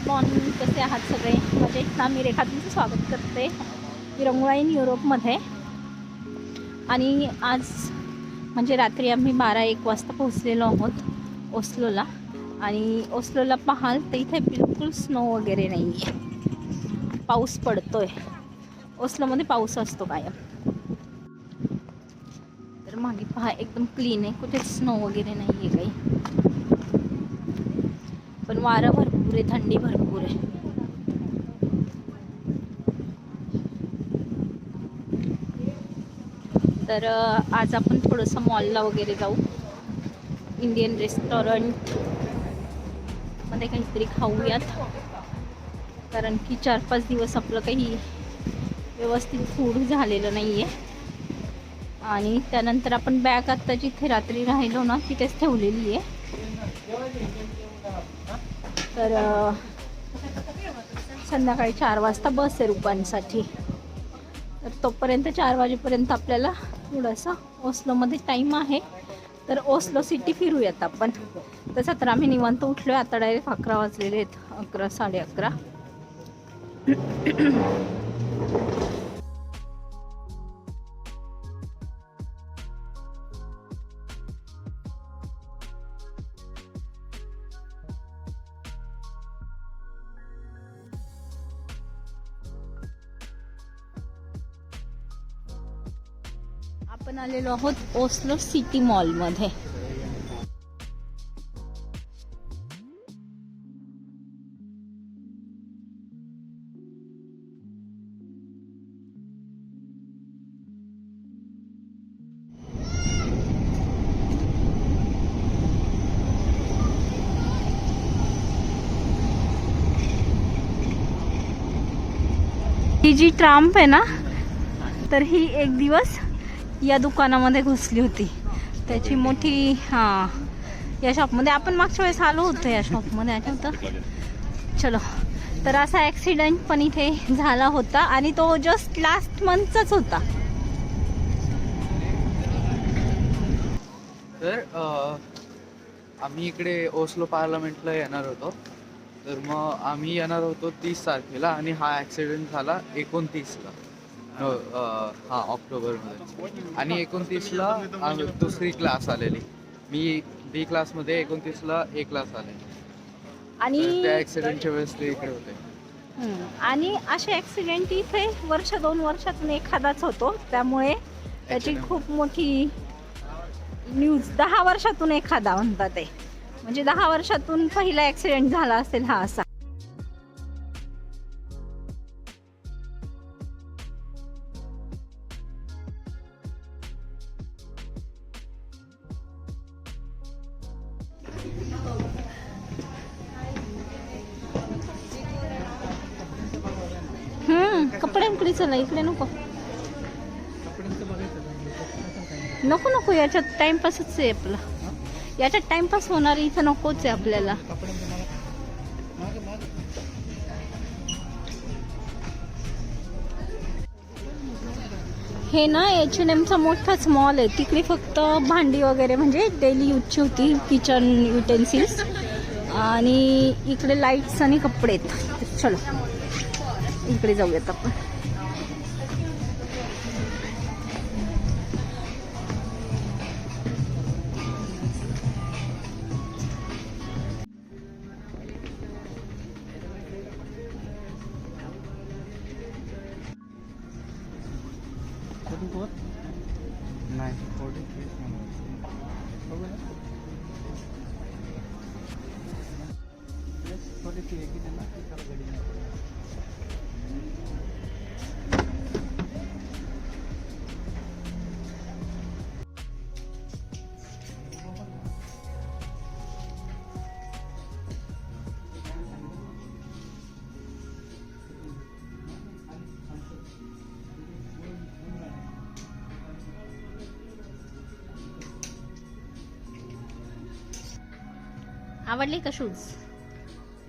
Good morning. कसे आहात सगळे? मजेत ना? मी रेखा तुमचं स्वागत करते विरंगुळा इन युरोपमध्ये. आणि आज म्हणजे रात्री आम्ही 12-1 वाजता पोहोचलेलो आहोत ओस्लोला. आणि ओस्लोला पाहाल तर इथे बिलकुल स्नो वगैरे नाही आहे. पाऊस पडतोय. ओस्लोमध्ये पाऊस असतो कायम. तर मागे पहा एकदम क्लीन आहे, कुठे स्नो वगैरे नाही आहे काही. पण वारा भरपूर आहे, थंडी भरपूर आहे. तर आज आपण थोडंसं मॉलला वगैरे जाऊ. इंडियन रेस्टॉरंट मध्ये काहीतरी खाऊयात, कारण की 4-5 दिवस आपलं काही व्यवस्थित फूड झालेलं नाही आहे. आणि त्यानंतर आपण बॅग आत्ता जिथे रात्री राहिलो ना तिथेच ठेवलेली आहे. तर संध्याकाळी 4 वाजता बस आहे रुपांसाठी. तर तोपर्यंत 4 वाजेपर्यंत आपल्याला थोडंसं ओस्लोमध्ये टाईम आहे. तर ओस्लो सिटी फिरूयात आपण. तसं तर आम्ही निवांत उठलो आहे. आता डायरेक्ट 11 वाजलेले आहेत, 11-11:30. आपण आलेलो आहोत ओस्लो सिटी मॉलमध्ये. ही जी ट्राम्प आहे ना, तर ही एक दिवस या दुकानामध्ये घुसली होती. त्याची मोठी या शॉपमध्ये आपण मागच्या वेळेस आलो होतो. या शॉपमध्ये आठवतं. चलो, तर असा ॲक्सिडेंट पण इथे झाला होता आणि तो जस्ट लास्ट मंथचाच होता. तर आम्ही इकडे ओस्लो पार्लमेंटला येणार होतो. तर मग आम्ही येणार होतो 30 तारखेला आणि हा ॲक्सिडेंट झाला 29ला. ऑक्टोबरमध्ये. आणि 29ला दुसरी क्लास आलेली. मी बी क्लासमध्ये 29ला ए क्लास आले. आणि त्या ॲक्सिडेंटच्या वेळेस ते इकडे होते. आणि असे ॲक्सिडेंट इथे 1-2 वर्षातून एखादाच होतो. त्यामुळे त्याची खूप मोठी न्यूज. 10 वर्षातून एखादा म्हणतात ते. म्हणजे 10 वर्षातून पहिला ॲक्सिडेंट झाला असेल हा असा. कपड्यांकडे चला, इकडे नको नको नको. याच्यात टाइमपासच आहे आपला. याच्यात टाइमपास होणार, इथं नकोच आहे आपल्याला. हे ना H&Mचा मोठाच मॉल आहे. तिकडे फक्त भांडी वगैरे म्हणजे डेली यूजची होती, किचन युटेन्सिल्स. आणि इकडे लाईट्स आणि कपडे आहेत. चलो इकडे जाऊयात आपण. आवडले का शूज?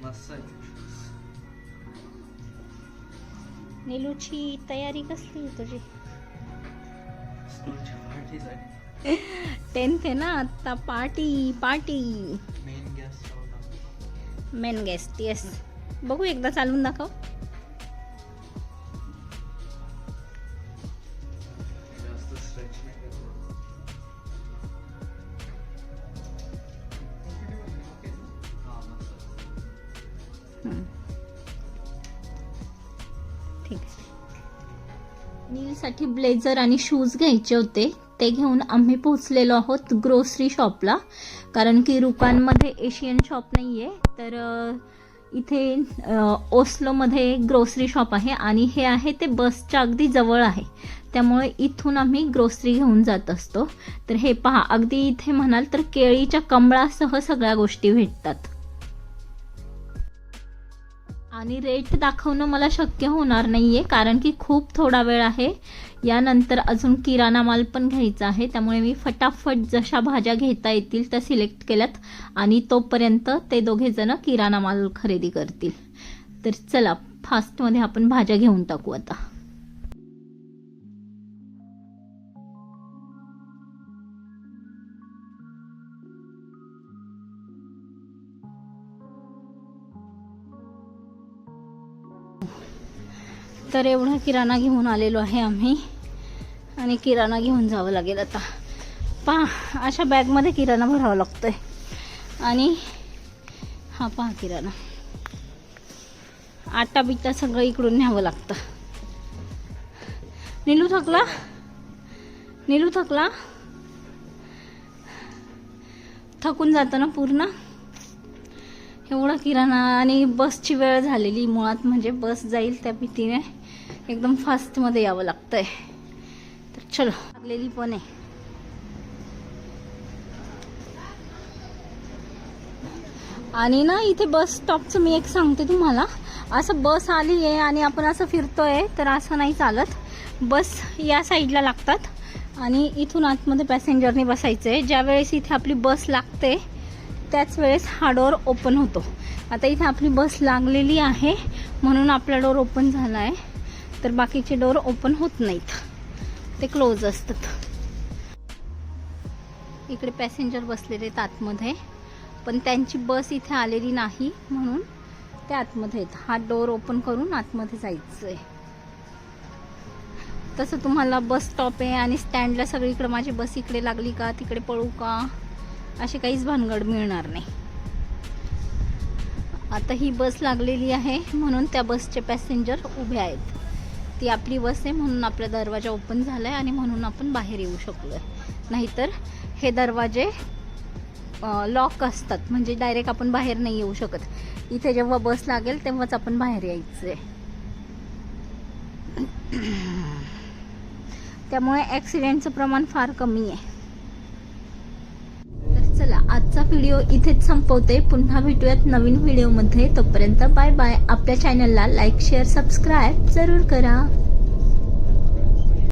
मस्त आहे. नीलूची तयारी कसली आहे तुझी? 10th आहे ना आता. Party main guest yes. बघू एकदा चालवून दाखव. जास्त स्ट्रेच नाही करत. हा, मस्त. ठीक आहे. नीलसाठी ब्लेझर आणि शूज घ्यायचे होते, ते घेऊन आम्ही पोहोचलेलो आहोत ग्रोसरी शॉपला. कारण की रुकानमध्ये एशियन शॉप नाही आहे, तर इथे ओस्लोमध्ये ग्रोसरी शॉप आहे आणि हे आहे ते बसच्या अगदी जवळ आहे. त्यामुळे इथून आम्ही ग्रोसरी घेऊन जात असतो. तर हे पहा, अगदी इथे म्हणाल तर केळीच्या कमळासह सगळ्या गोष्टी भेटतात. आणि रेट दाखवणं मला शक्य होणार नाहीये, कारण की खूप थोडा वेळ आहे. यानंतर अजून किराणा माल पण घ्यायचा आहे, त्यामुळे मी फटाफट जशा भाज्या घेता येतील त्या सिलेक्ट केल्यात आणि तोपर्यंत ते दोघे जण किराणा माल खरेदी करतील. तर चला फास्टमध्ये आपण भाज्या घेऊन टाकू आता. तर एवढा किराणा घेऊन आलेलो आहे आम्ही आणि किराणा घेऊन जावं लागेल आता. पहा, अशा बॅगमध्ये किराणा भरावा लागतोय. आणि हा पहा किराणा, आटा बिटा सगळं इकडून न्यावं लागतं. नीलू थकला, नीलू थकला, थकून जातं ना पूर्ण. एवढा किराणा आणि बसची वेळ झालेली मुळात, म्हणजे बस जाईल त्या भीतीने एकदम फास्टमध्ये यावं लागतंय. तर चलो, लागलेली पण आहे. आणि ना इथे बस स्टॉपचं मी एक सांगते तुम्हाला, असं बस आली आहे आणि आपण असं फिरतोय तर असं नाही चालत. बस या साईडला लागतात आणि इथून आतमध्ये पॅसेंजरने बसायचं आहे. ज्या वेळेस इथे आपली बस लागते त्याच वेळेस हा डोर ओपन होतो. आता इथे आपली बस लागलेली आहे म्हणून आपला डोर ओपन झाला आहे, तर बाकीचे डोर ओपन होत नाहीत, ते क्लोज असतात. इकडे पॅसेंजर बसलेले आहेत आतमध्ये, पण त्यांची बस इथे आलेली नाही म्हणून ते आतमध्ये आहेत. हा डोर ओपन करून आतमध्ये जायचं आहे. तसं तुम्हाला बस स्टॉप आहे आणि स्टँडला सगळीकडे माझी बस इकडे लागली का तिकडे पळू का अशी काहीच भानगड मिळणार नाही. आता ही बस लागलेली आहे म्हणून त्या बसचे पॅसेंजर उभे आहेत. ती आपली बस आहे म्हणून आपला दरवाजा ओपन झाला आहे आणि म्हणून आपण बाहेर येऊ शकलो आहे. नाहीतर हे दरवाजे लॉक असतात, म्हणजे डायरेक्ट आपण बाहेर नाही येऊ शकत. इथे जेव्हा बस लागेल तेव्हाच आपण बाहेर यायचं आहे. त्यामुळे ॲक्सिडेंटचं प्रमाण फार कमी आहे. तर चला, आजचा व्हिडिओ इथेच संपवते. पुन्हा भेटूयात नवीन व्हिडिओमध्ये. तोपर्यंत बाय बाय. आपल्या चॅनलला लाईक, शेअर, सबस्क्राईब जरूर करा.